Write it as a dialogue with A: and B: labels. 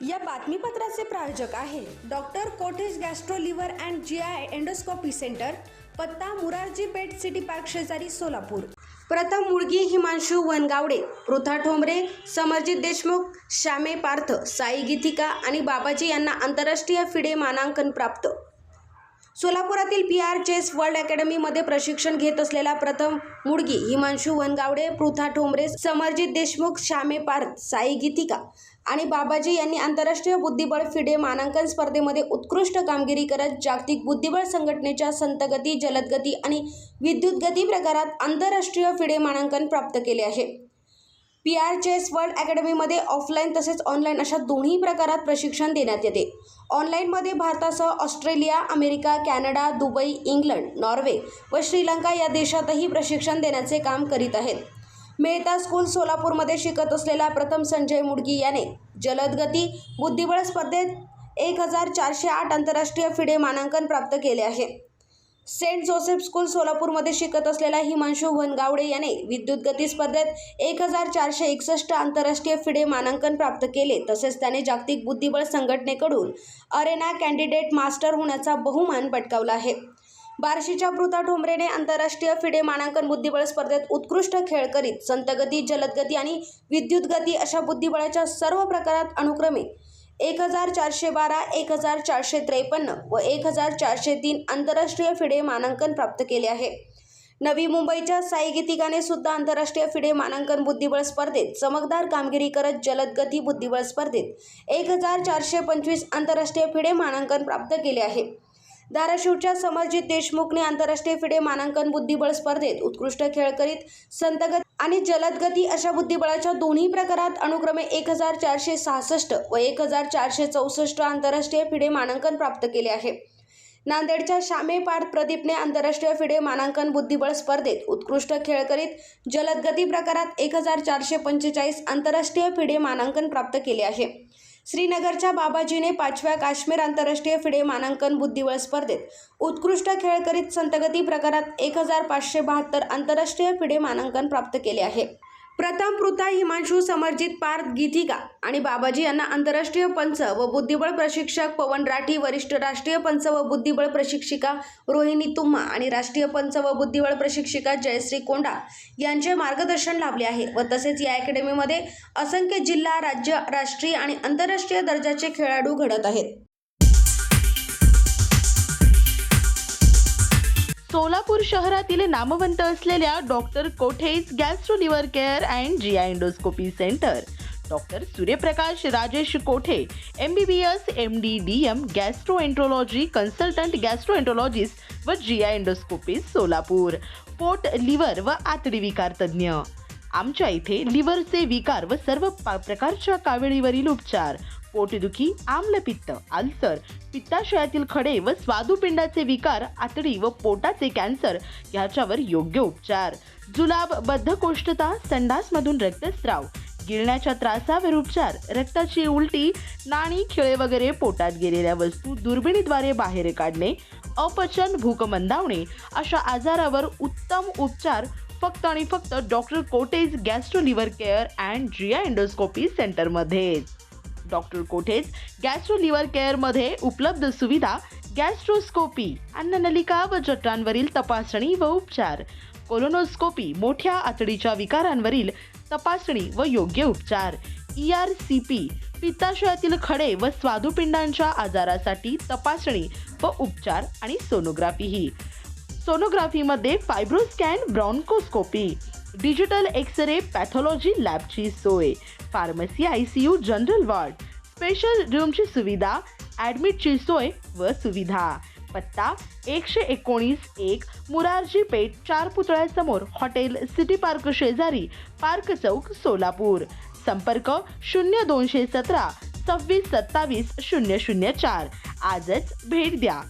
A: या बातमीपत्राचे प्रायोजक आहे doctor Kothe's gastro liver and GI endoscopy centre, पत्ता मुरारजी पेठ सिटी पार्क शेजारी सोलापूर। प्रथम मुळगी हिमांशु वनगावडे, पृथा ठोंबरे, समरजित देशमुख, श्यामे पार्थ, साई गीतिका आणि बाबाजी यांना आंतरराष्ट्रीय फिडे मानांकन प्राप्त। सोलापुरातील PR चेस वर्ल्ड अकॅडमीमध्ये प्रशिक्षण घेत असलेला प्रथम मुळगी हिमांशु वनगावडे, पृथा ठोंबरे, समरजित देशमुख, श्यामे पार्थ, साई गीतिका आणि बाबाजी यांनी आंतरराष्ट्रीय बुद्धिबळ फिडे मानांकन स्पर्धेमध्ये उत्कृष्ट कामगिरी करत जागतिक बुद्धिबळ संघटनेच्या संतगती, जलदगती आणि विद्युत गती प्रकारात आंतरराष्ट्रीय फिडे मानांकन प्राप्त केले आहे। PR चेस वर्ल्ड अकॅडमीमध्ये ऑफलाईन तसेच ऑनलाईन अशा दोन्ही प्रकारात प्रशिक्षण देण्यात येते। ऑनलाईनमध्ये भारतासह Australia, America, Canada, Dubai, England, Norway व श्रीलंका या देशातही प्रशिक्षण देण्याचे काम करीत आहेत। मेहता स्कूल सोलापूरमध्ये शिकत असलेला प्रथम संजय मुळगी याने जलदगती बुद्धिबळ स्पर्धेत 1408 आंतरराष्ट्रीय फिडे मानांकन प्राप्त केले आहे। सेंट जोसेफ स्कूल सोलापूरमध्ये शिकत असलेला हिमांशु वनगावडे याने विद्युत गती स्पर्धेत 1461 आंतरराष्ट्रीय फिडे मानांकन प्राप्त केले। तसेच त्याने जागतिक बुद्धिबळ संघटनेकडून अरेना कॅन्डिडेट मास्टर होण्याचा बहुमान पटकावला आहे। बार्शीच्या पृथा ठोंबरेने आंतरराष्ट्रीय फिडे मानांकन बुद्धिबळ स्पर्धेत उत्कृष्ट खेळ करीत संतगती, जलदगती आणि विद्युत गती अशा बुद्धिबळाच्या सर्व प्रकारात अनुक्रमे 1412, 1453 व 1403 आंतरराष्ट्रीय फिडे मानांकन प्राप्त केले आहे। नवी मुंबईच्या साई गीतिकाने सुद्धा आंतरराष्ट्रीय फिडे मानांकन बुद्धिबळ स्पर्धेत चमकदार कामगिरी करत जलदगती बुद्धिबळ स्पर्धेत 1425 आंतरराष्ट्रीय फिडे मानांकन प्राप्त केले आहे। धाराशिवच्या समरजित देशमुखने आंतरराष्ट्रीय फिडे मानांकन बुद्धिबळ स्पर्धेत उत्कृष्ट खेळ करीत संतगती आणि जलदगती अशा बुद्धिबळाच्या दोन्ही प्रकारात अनुक्रमे 1466 व 1464 आंतरराष्ट्रीय फिडे मानांकन प्राप्त केले आहे। नांदेडच्या श्यामे पार्थ प्रदीपने आंतरराष्ट्रीय फिडे मानांकन बुद्धिबळ स्पर्धेत उत्कृष्ट खेळ करीत जलदगती प्रकारात 1445 आंतरराष्ट्रीय फिडे मानांकन प्राप्त केले आहे। श्रीनगरच्या बाबाजीने 5व्या काश्मीर आंतरराष्ट्रीय फिडे मानांकन बुद्धिबळ स्पर्धेत उत्कृष्ट खेळ करीत संतगती प्रकारात 1572 आंतरराष्ट्रीय फिडे मानांकन प्राप्त केले आहे। प्रथम पृथा हिमांशु, समरजित पार्थ, गीतिका आणि बाबाजी यांना आंतरराष्ट्रीय पंच व बुद्धिबळ प्रशिक्षक पवन राठी, वरिष्ठ राष्ट्रीय पंच व बुद्धिबळ प्रशिक्षिका रोहिणी तुम्मा आणि राष्ट्रीय पंच व बुद्धिबळ प्रशिक्षिका जयश्री कोंडा यांचे मार्गदर्शन लाभले आहे व तसेच या अकॅडमीमध्ये असंख्य जिल्हा, राज्य, राष्ट्रीय आणि आंतरराष्ट्रीय दर्जाचे खेळाडू घडत आहेत।
B: सोलापूर शहरातील नामवंत असलेल्या doctor Kothe's gastro liver care and GI endoscopy centre, doctor Suryaprakash Rajesh Kothe, MBBS, MD, DM, gastroenterology consultant, gastroenterologist व जीआय एंडोस्कोपी सोलापूर, पोट, लिव्हर व आतडी विकार तज्ज्ञ। आमच्या इथे लिव्हरचे विकार व सर्व प्रकारच्या काविळीवरील उपचार, पोटदुखी, आम्लपित्त, अल्सर, पित्ताशयातील खडे व स्वादुपिंडाचे विकार, आतडी व पोटाचे कॅन्सर याच्यावर योग्य उपचार, जुलाब, बद्धकोष्ठता, संडासमधून रक्तस्राव, गिळण्याच्या त्रासावर उपचार, रक्ताची उलटी, नाणी, खिळे वगैरे पोटात गेलेल्या वस्तू दुर्बिणीद्वारे बाहेर काढणे, अपचन, भूक मंदावणे अशा आजारावर उत्तम उपचार फक्त आणि फक्त doctor Kothe's gastro liver care and GI endoscopy सेंटरमध्ये। डॉक्टर कोठेज गॅस्ट्रो लिव्हर केअरमध्ये उपलब्ध सुविधा गॅस्ट्रोस्कोपी, अन्ननलिका व जठरांवरील तपासणी व उपचार, कोलोनोस्कोपी, मोठ्या आतडीच्या विकारांवरील तपासणी व योग्य उपचार, ERCP, पित्ताशयातील खडे व स्वादुपिंडांच्या आजारासाठी तपासणी व उपचार आणि सोनोग्राफीही। सोनोग्राफीमध्ये fibroscan, bronchoscopy, digital X-ray, pathology लॅबची सोय, pharmacy, ICU, general ward, special रूमची सुविधा, ॲडमिटची सोय व सुविधा। पत्ता 119-1 मुरारजी पेठ, 4 पुतळ्यासमोर, हॉटेल सिटी पार्क शेजारी, पार्क चौक, सोलापूर। संपर्क 0217 26 27 004। आजच भेट द्या।